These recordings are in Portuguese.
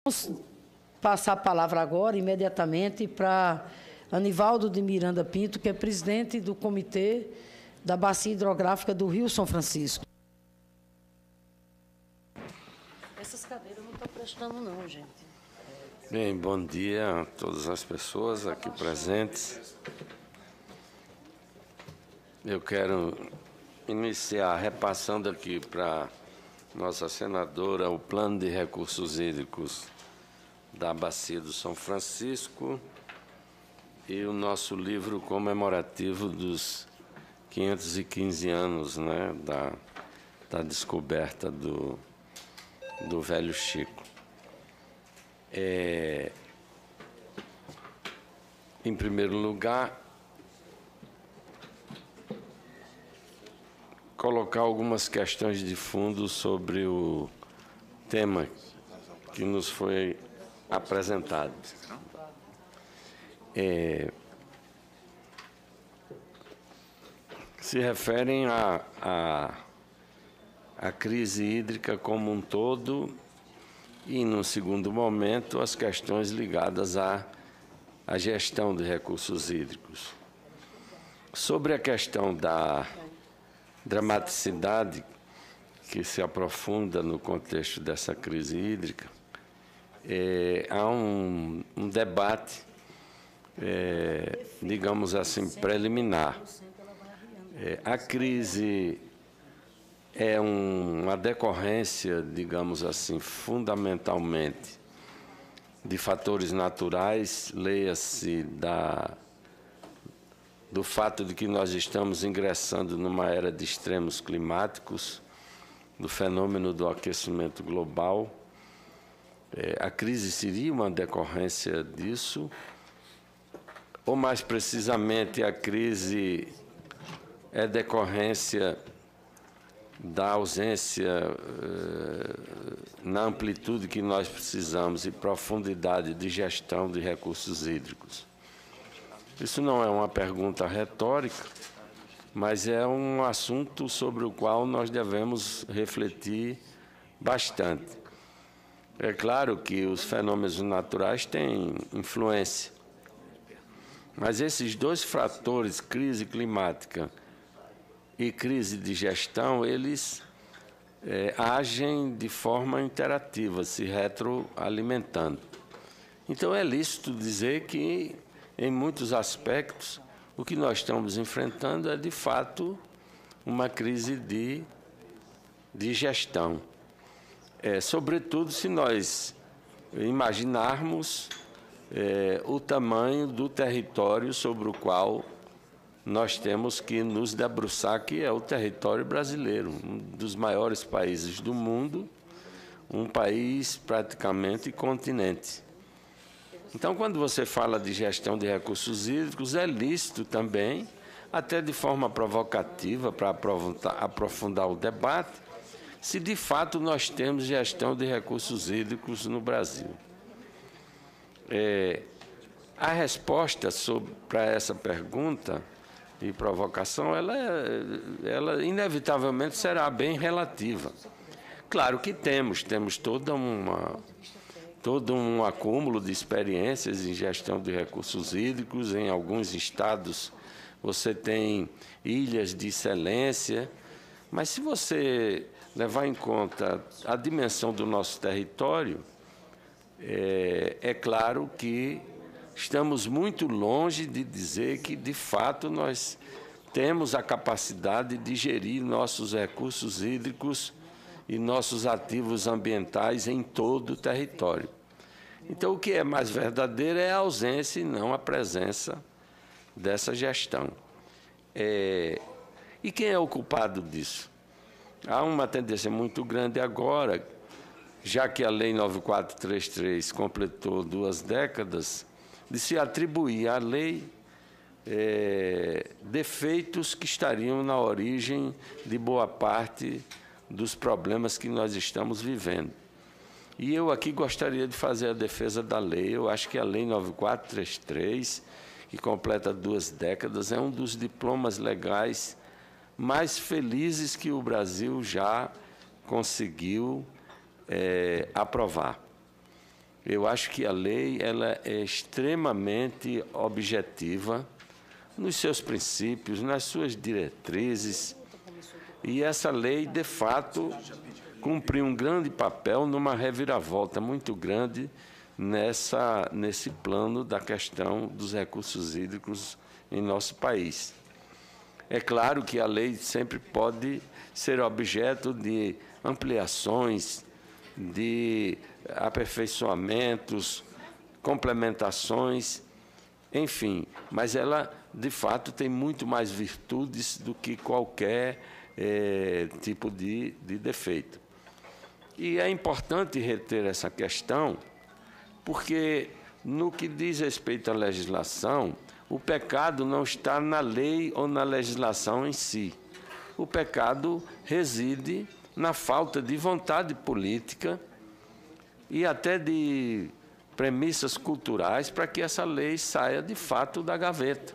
Vamos passar a palavra agora, imediatamente, para Anivaldo de Miranda Pinto, que é presidente do Comitê da Bacia Hidrográfica do Rio São Francisco. Essas cadeiras não estão prestando, não, gente. Bem, bom dia a todas as pessoas aqui presentes. Eu quero iniciar repassando aqui para nossa senadora o Plano de Recursos Hídricos da Bacia do São Francisco e o nosso livro comemorativo dos 515 anos, né, da descoberta do Velho Chico. Em primeiro lugar, colocar algumas questões de fundo sobre o tema que nos foi apresentado. Se referem à crise hídrica como um todo e, num segundo momento, as questões ligadas à gestão de recursos hídricos. Sobre a questão da dramaticidade que se aprofunda no contexto dessa crise hídrica, há um debate, digamos assim, preliminar. A crise é uma decorrência, digamos assim, fundamentalmente de fatores naturais, leia-se do fato de que nós estamos ingressando numa era de extremos climáticos, do fenômeno do aquecimento global. A crise seria uma decorrência disso, ou mais precisamente a crise é decorrência da ausência na amplitude que nós precisamos e profundidade de gestão de recursos hídricos. Isso não é uma pergunta retórica, mas é um assunto sobre o qual nós devemos refletir bastante. É claro que os fenômenos naturais têm influência, mas esses dois fatores, crise climática e crise de gestão, eles agem de forma interativa, se retroalimentando. Então, é lícito dizer que, em muitos aspectos, o que nós estamos enfrentando é, de fato, uma crise de gestão. Sobretudo, se nós imaginarmos o tamanho do território sobre o qual nós temos que nos debruçar, que é o território brasileiro, um dos maiores países do mundo, um país praticamente continente. Então, quando você fala de gestão de recursos hídricos, é lícito também, até de forma provocativa, para aprofundar o debate, se de fato nós temos gestão de recursos hídricos no Brasil. A resposta para essa pergunta e provocação, ela inevitavelmente será bem relativa. Claro que temos todo um acúmulo de experiências em gestão de recursos hídricos. Em alguns estados você tem ilhas de excelência, mas se você levar em conta a dimensão do nosso território, é claro que estamos muito longe de dizer que, de fato, nós temos a capacidade de gerir nossos recursos hídricos e nossos ativos ambientais em todo o território. Então, o que é mais verdadeiro é a ausência e não a presença dessa gestão. E quem é o culpado disso? Há uma tendência muito grande agora, já que a Lei 9433 completou 2 décadas, de se atribuir à lei defeitos que estariam na origem de boa parte dos problemas que nós estamos vivendo. E eu aqui gostaria de fazer a defesa da lei. Eu acho que a Lei 9433, que completa 2 décadas, é um dos diplomas legais mais felizes que o Brasil já conseguiu aprovar. Eu acho que a lei ela é extremamente objetiva nos seus princípios, nas suas diretrizes, e essa lei, de fato, cumpriu um grande papel numa reviravolta muito grande nesse plano da questão dos recursos hídricos em nosso país. É claro que a lei sempre pode ser objeto de ampliações, de aperfeiçoamentos, complementações, enfim, mas ela, de fato, tem muito mais virtudes do que qualquer tipo de defeito. E é importante reter essa questão, porque, no que diz respeito à legislação, o pecado não está na lei ou na legislação em si. O pecado reside na falta de vontade política e até de premissas culturais para que essa lei saia, de fato, da gaveta.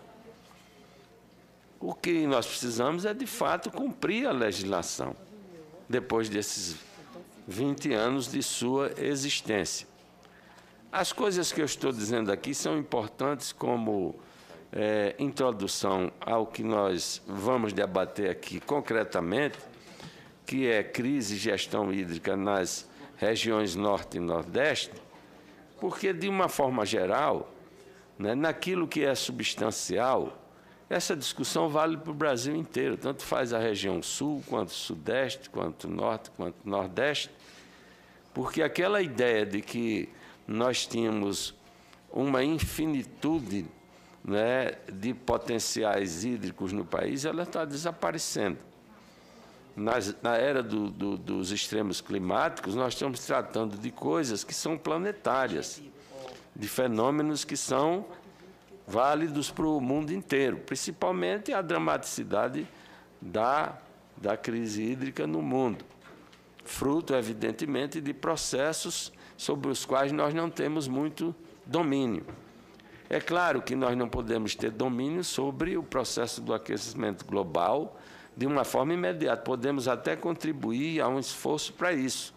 O que nós precisamos é, de fato, cumprir a legislação, depois desses 20 anos de sua existência. As coisas que eu estou dizendo aqui são importantes como introdução ao que nós vamos debater aqui concretamente, que é crise e gestão hídrica nas regiões Norte e Nordeste, porque, de uma forma geral, naquilo que é substancial, essa discussão vale para o Brasil inteiro, tanto faz a região Sul, quanto Sudeste, quanto Norte, quanto Nordeste, porque aquela ideia de que nós tínhamos uma infinitude de potenciais hídricos no país, ela está desaparecendo. Na era dos extremos climáticos, nós estamos tratando de coisas que são planetárias, de fenômenos que são válidos para o mundo inteiro, principalmente a dramaticidade da crise hídrica no mundo, fruto, evidentemente, de processos sobre os quais nós não temos muito domínio. É claro que nós não podemos ter domínio sobre o processo do aquecimento global de uma forma imediata. Podemos até contribuir a um esforço para isso.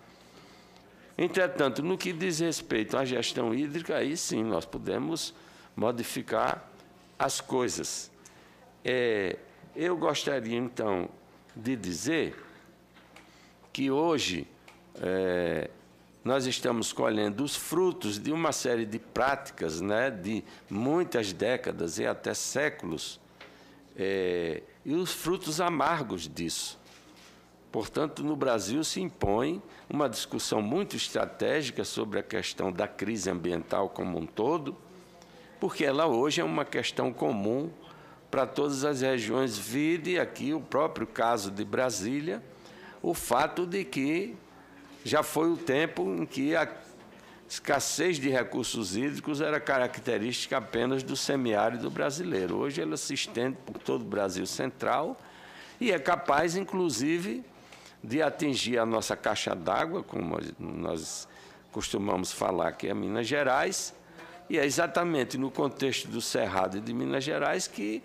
Entretanto, no que diz respeito à gestão hídrica, aí sim nós podemos modificar as coisas. Eu gostaria, então, de dizer que hoje nós estamos colhendo os frutos de uma série de práticas, de muitas décadas e até séculos, e os frutos amargos disso. Portanto, no Brasil se impõe uma discussão muito estratégica sobre a questão da crise ambiental como um todo, porque ela hoje é uma questão comum para todas as regiões. Vide aqui o próprio caso de Brasília, o fato de que já foi o tempo em que a escassez de recursos hídricos era característica apenas do semiárido brasileiro. Hoje ela se estende por todo o Brasil central e é capaz, inclusive, de atingir a nossa caixa d'água, como nós costumamos falar, que é Minas Gerais, e é exatamente no contexto do Cerrado e de Minas Gerais que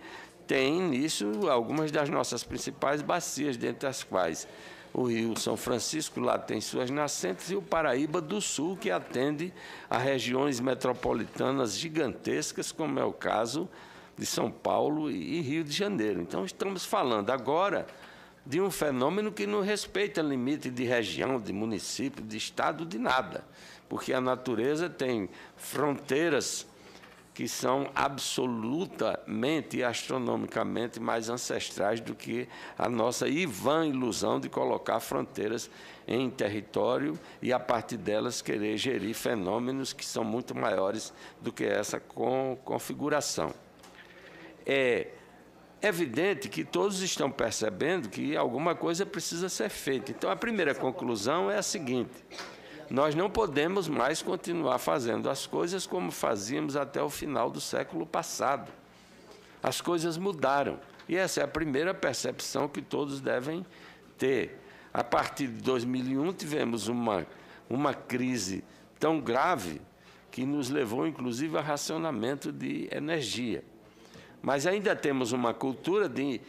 tem nisso algumas das nossas principais bacias, dentre as quais o Rio São Francisco, lá tem suas nascentes, e o Paraíba do Sul, que atende a regiões metropolitanas gigantescas, como é o caso de São Paulo e Rio de Janeiro. Então, estamos falando agora de um fenômeno que não respeita limite de região, de município, de estado, de nada, porque a natureza tem fronteiras que são absolutamente e astronomicamente mais ancestrais do que a nossa vã ilusão de colocar fronteiras em território e, a partir delas, querer gerir fenômenos que são muito maiores do que essa configuração. É evidente que todos estão percebendo que alguma coisa precisa ser feita. Então, a primeira conclusão é a seguinte: nós não podemos mais continuar fazendo as coisas como fazíamos até o final do século passado. As coisas mudaram. E essa é a primeira percepção que todos devem ter. A partir de 2001, tivemos uma crise tão grave que nos levou, inclusive, a racionamento de energia. Mas ainda temos uma cultura de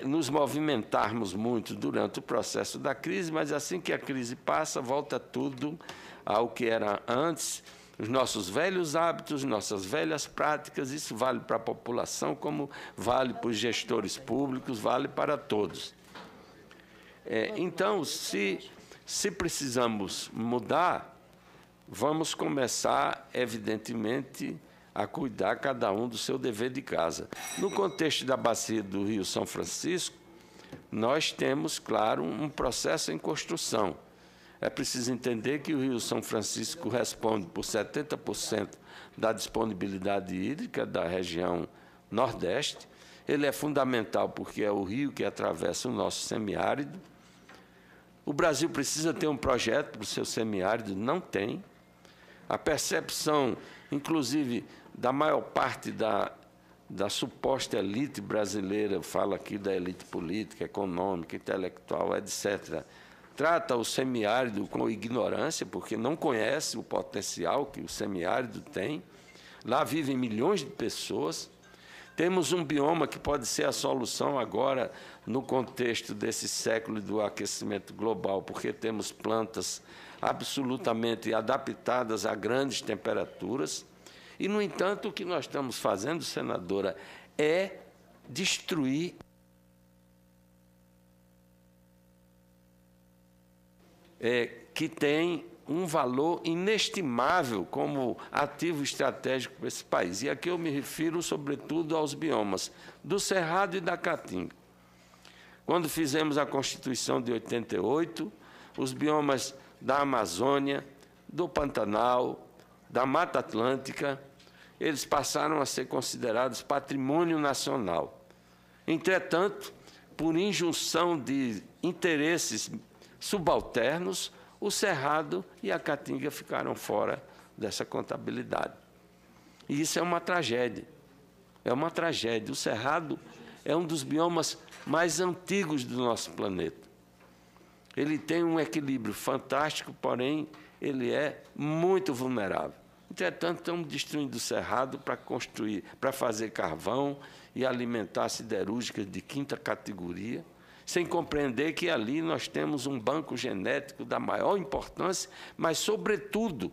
nos movimentarmos muito durante o processo da crise, mas assim que a crise passa, volta tudo ao que era antes, os nossos velhos hábitos, nossas velhas práticas. Isso vale para a população, como vale para os gestores públicos, vale para todos. Então, se precisamos mudar, vamos começar, evidentemente, a cuidar cada um do seu dever de casa. No contexto da bacia do Rio São Francisco, nós temos, claro, um processo em construção. É preciso entender que o Rio São Francisco responde por 70% da disponibilidade hídrica da região Nordeste. Ele é fundamental porque é o rio que atravessa o nosso semiárido. O Brasil precisa ter um projeto para o seu semiárido, não tem. A percepção, inclusive, da maior parte da suposta elite brasileira, eu falo aqui da elite política, econômica, intelectual, etc., trata o semiárido com ignorância, porque não conhece o potencial que o semiárido tem. Lá vivem milhões de pessoas. Temos um bioma que pode ser a solução agora no contexto desse século do aquecimento global, porque temos plantas absolutamente adaptadas a grandes temperaturas. E, no entanto, o que nós estamos fazendo, senadora, é destruir que tem um valor inestimável como ativo estratégico para esse país. E aqui eu me refiro, sobretudo, aos biomas do Cerrado e da Caatinga. Quando fizemos a Constituição de 88, os biomas da Amazônia, do Pantanal, da Mata Atlântica, eles passaram a ser considerados patrimônio nacional. Entretanto, por injunção de interesses subalternos, o Cerrado e a Caatinga ficaram fora dessa contabilidade. E isso é uma tragédia. É uma tragédia. O Cerrado é um dos biomas mais antigos do nosso planeta. Ele tem um equilíbrio fantástico, porém, ele é muito vulnerável. Entretanto, estamos destruindo o Cerrado para construir, para fazer carvão e alimentar siderúrgicas de quinta categoria, sem compreender que ali nós temos um banco genético da maior importância, mas, sobretudo,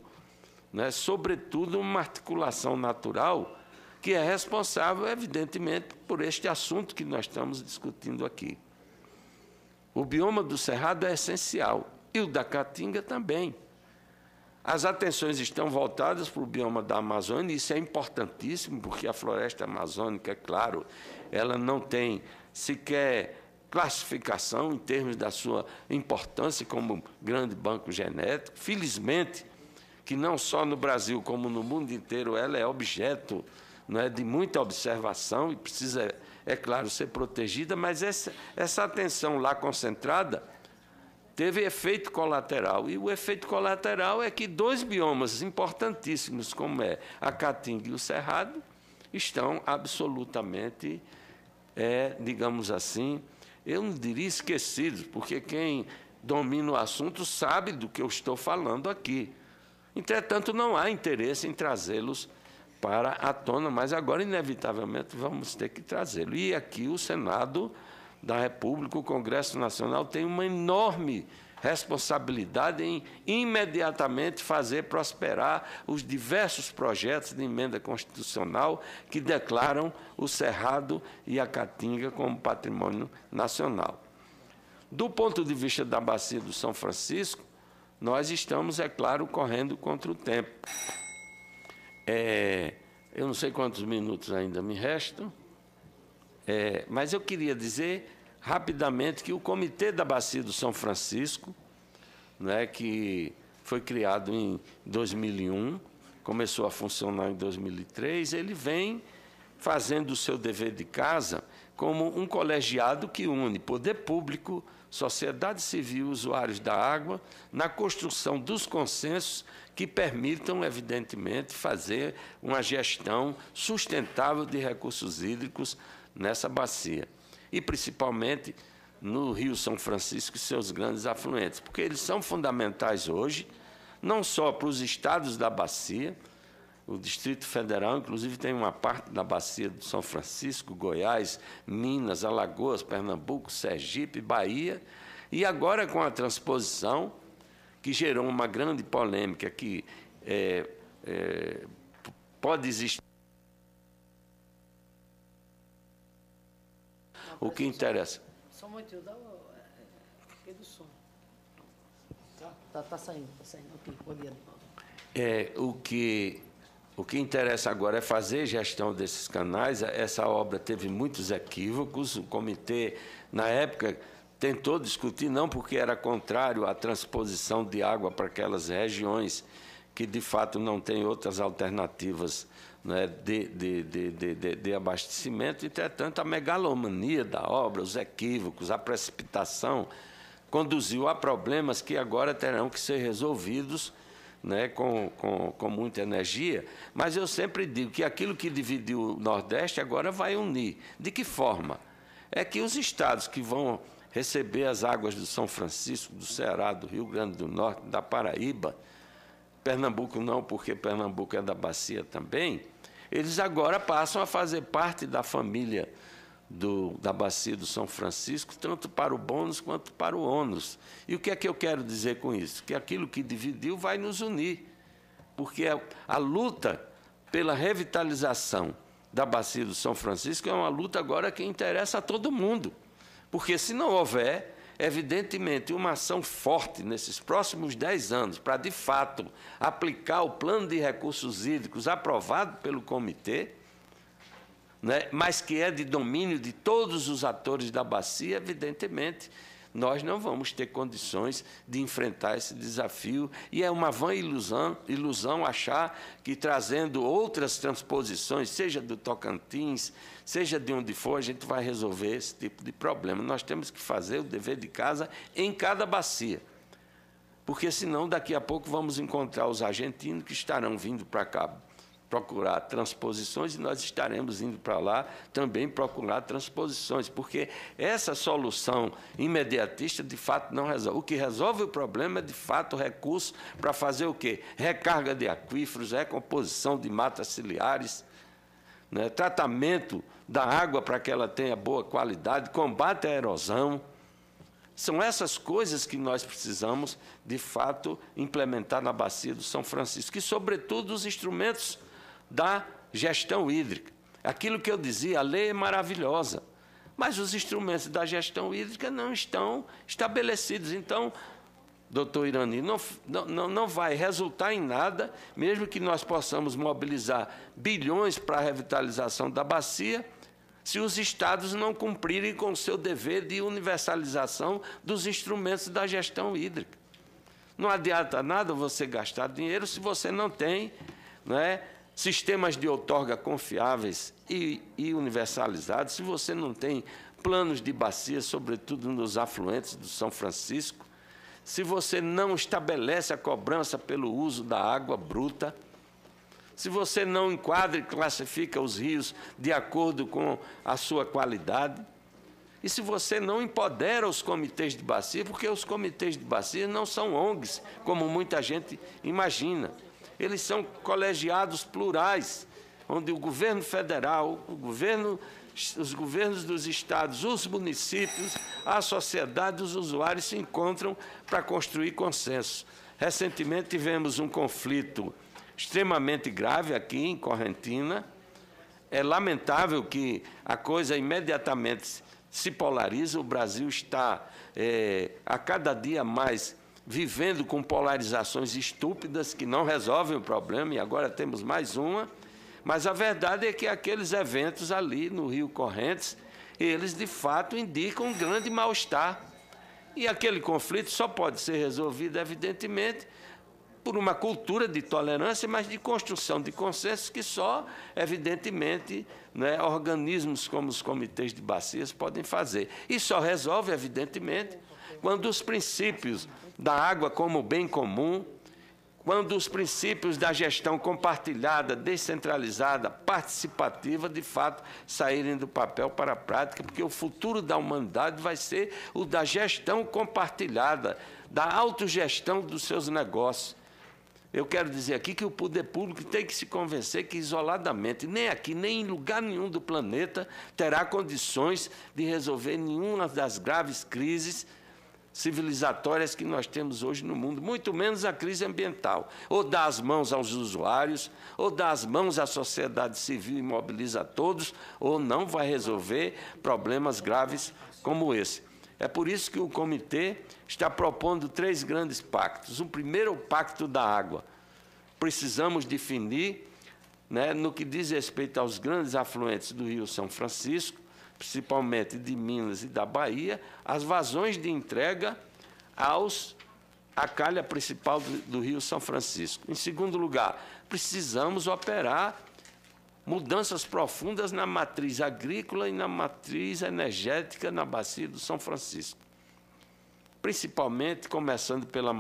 uma articulação natural que é responsável, evidentemente, por este assunto que nós estamos discutindo aqui. O bioma do Cerrado é essencial, e o da Caatinga também. As atenções estão voltadas para o bioma da Amazônia, e isso é importantíssimo, porque a floresta amazônica, é claro, ela não tem sequer classificação em termos da sua importância como grande banco genético. Felizmente, que não só no Brasil, como no mundo inteiro, ela é objeto, de muita observação e precisa, é claro, ser protegida, mas essa atenção lá concentrada teve efeito colateral. E o efeito colateral é que dois biomas importantíssimos, como é a Caatinga e o Cerrado, estão absolutamente, digamos assim, eu não diria esquecidos, porque quem domina o assunto sabe do que eu estou falando aqui. Entretanto, não há interesse em trazê-los para a tona, mas agora, inevitavelmente, vamos ter que trazê-lo. E aqui o Senado da República, o Congresso Nacional, tem uma enorme responsabilidade em imediatamente fazer prosperar os diversos projetos de emenda constitucional que declaram o Cerrado e a Caatinga como patrimônio nacional. Do ponto de vista da bacia do São Francisco, nós estamos, é claro, correndo contra o tempo. Eu não sei quantos minutos ainda me restam, mas eu queria dizer rapidamente que o Comitê da Bacia do São Francisco, que foi criado em 2001, começou a funcionar em 2003, ele vem fazendo o seu dever de casa como um colegiado que une poder público, sociedade civil, usuários da água, na construção dos consensos que permitam, evidentemente, fazer uma gestão sustentável de recursos hídricos nessa bacia. E, principalmente, no Rio São Francisco e seus grandes afluentes, porque eles são fundamentais hoje, não só para os estados da bacia. O Distrito Federal, inclusive, tem uma parte da bacia do São Francisco, Goiás, Minas, Alagoas, Pernambuco, Sergipe, Bahia, e agora com a transposição, que gerou uma grande polêmica, que pode existir. O que interessa. Só muito, dá do som. Tá saindo. Ok, pode ir. O que interessa agora é fazer gestão desses canais. Essa obra teve muitos equívocos. O comitê, na época, tentou discutir, não porque era contrário à transposição de água para aquelas regiões que, de fato, não têm outras alternativas, né, de abastecimento. Entretanto, a megalomania da obra, os equívocos, a precipitação, conduziu a problemas que agora terão que ser resolvidos, né, com muita energia. Mas eu sempre digo que aquilo que dividiu o Nordeste agora vai unir. De que forma? É que os estados que vão receber as águas do São Francisco, do Ceará, do Rio Grande do Norte, da Paraíba, Pernambuco não, porque Pernambuco é da bacia também, eles agora passam a fazer parte da família da bacia do São Francisco, tanto para o bônus quanto para o ônus. E o que é que eu quero dizer com isso? Que aquilo que dividiu vai nos unir, porque a luta pela revitalização da bacia do São Francisco é uma luta agora que interessa a todo mundo, porque se não houver, evidentemente, uma ação forte nesses próximos 10 anos para, de fato, aplicar o plano de recursos hídricos aprovado pelo comitê, né, mas que é de domínio de todos os atores da bacia, evidentemente, nós não vamos ter condições de enfrentar esse desafio. E é uma vã ilusão achar que, trazendo outras transposições, seja do Tocantins, seja de onde for, a gente vai resolver esse tipo de problema. Nós temos que fazer o dever de casa em cada bacia, porque senão daqui a pouco vamos encontrar os argentinos que estarão vindo para cá procurar transposições e nós estaremos indo para lá também procurar transposições, porque essa solução imediatista de fato não resolve. O que resolve o problema é de fato recurso para fazer o quê? Recarga de aquíferos, recomposição de matas ciliares, né? Tratamento da água para que ela tenha boa qualidade, combate à erosão. São essas coisas que nós precisamos, de fato, implementar na bacia do São Francisco, e, sobretudo, os instrumentos da gestão hídrica. Aquilo que eu dizia, a lei é maravilhosa, mas os instrumentos da gestão hídrica não estão estabelecidos. Então, doutor Irani, não vai resultar em nada, mesmo que nós possamos mobilizar bilhões para a revitalização da bacia, se os estados não cumprirem com o seu dever de universalização dos instrumentos da gestão hídrica. Não adianta nada você gastar dinheiro se você não tem, né, sistemas de outorga confiáveis e universalizados, se você não tem planos de bacia, sobretudo nos afluentes do São Francisco, se você não estabelece a cobrança pelo uso da água bruta, se você não enquadra e classifica os rios de acordo com a sua qualidade, e se você não empodera os comitês de bacia, porque os comitês de bacia não são ONGs, como muita gente imagina. Eles são colegiados plurais, onde o governo federal, os governos dos estados, os municípios, a sociedade, os usuários se encontram para construir consenso. Recentemente tivemos um conflito extremamente grave aqui em Correntina. É lamentável que a coisa imediatamente se polariza. O Brasil está, a cada dia mais, vivendo com polarizações estúpidas que não resolvem o problema, e agora temos mais uma. Mas a verdade é que aqueles eventos ali no Rio Correntes, eles de fato indicam um grande mal-estar. E aquele conflito só pode ser resolvido, evidentemente, por uma cultura de tolerância, mas de construção de consensos que só, evidentemente, né, organismos como os comitês de bacias podem fazer. E só resolve, evidentemente, quando os princípios da água como bem comum, quando os princípios da gestão compartilhada, descentralizada, participativa, de fato, saírem do papel para a prática, porque o futuro da humanidade vai ser o da gestão compartilhada, da autogestão dos seus negócios. Eu quero dizer aqui que o poder público tem que se convencer que, isoladamente, nem aqui, nem em lugar nenhum do planeta, terá condições de resolver nenhuma das graves crises civilizatórias que nós temos hoje no mundo, muito menos a crise ambiental. Ou dá as mãos aos usuários, ou dá as mãos à sociedade civil e mobiliza todos, ou não vai resolver problemas graves como esse. É por isso que o comitê está propondo 3 grandes pactos. O primeiro é o Pacto da Água. Precisamos definir, né, no que diz respeito aos grandes afluentes do Rio São Francisco, principalmente de Minas e da Bahia, as vazões de entrega à calha principal do Rio São Francisco. Em segundo lugar, precisamos operar mudanças profundas na matriz agrícola e na matriz energética na bacia do São Francisco. Principalmente, começando pela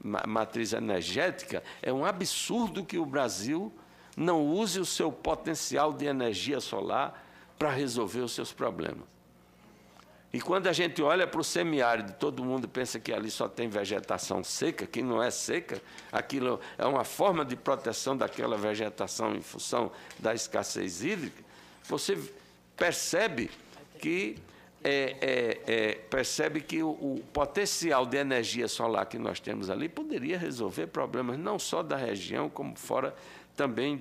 matriz energética, é um absurdo que o Brasil não use o seu potencial de energia solar para resolver os seus problemas. E quando a gente olha para o semiárido, todo mundo pensa que ali só tem vegetação seca, que não é seca, aquilo é uma forma de proteção daquela vegetação em função da escassez hídrica, você percebe que, o potencial de energia solar que nós temos ali poderia resolver problemas não só da região, como fora também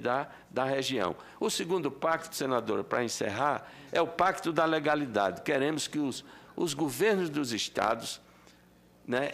da região. O segundo pacto, senadora, para encerrar, é o pacto da legalidade. Queremos que os governos dos estados, né,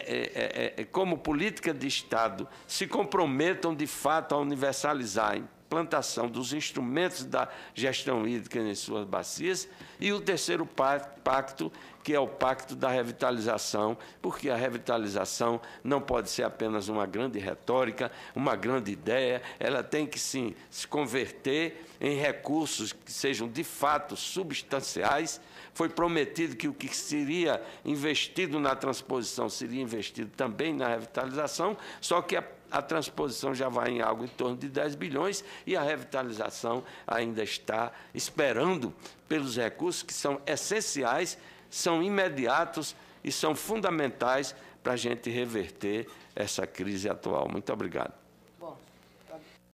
como política de Estado, se comprometam de fato a universalizar a implantação dos instrumentos da gestão hídrica em suas bacias. E o terceiro pacto, que é o pacto da revitalização, porque a revitalização não pode ser apenas uma grande retórica, uma grande ideia, ela tem que sim se converter em recursos que sejam de fato substanciais. Foi prometido que o que seria investido na transposição seria investido também na revitalização, só que a transposição já vai em algo em torno de 10 bilhões e a revitalização ainda está esperando pelos recursos que são essenciais, são imediatos e são fundamentais para a gente reverter essa crise atual. Muito obrigado.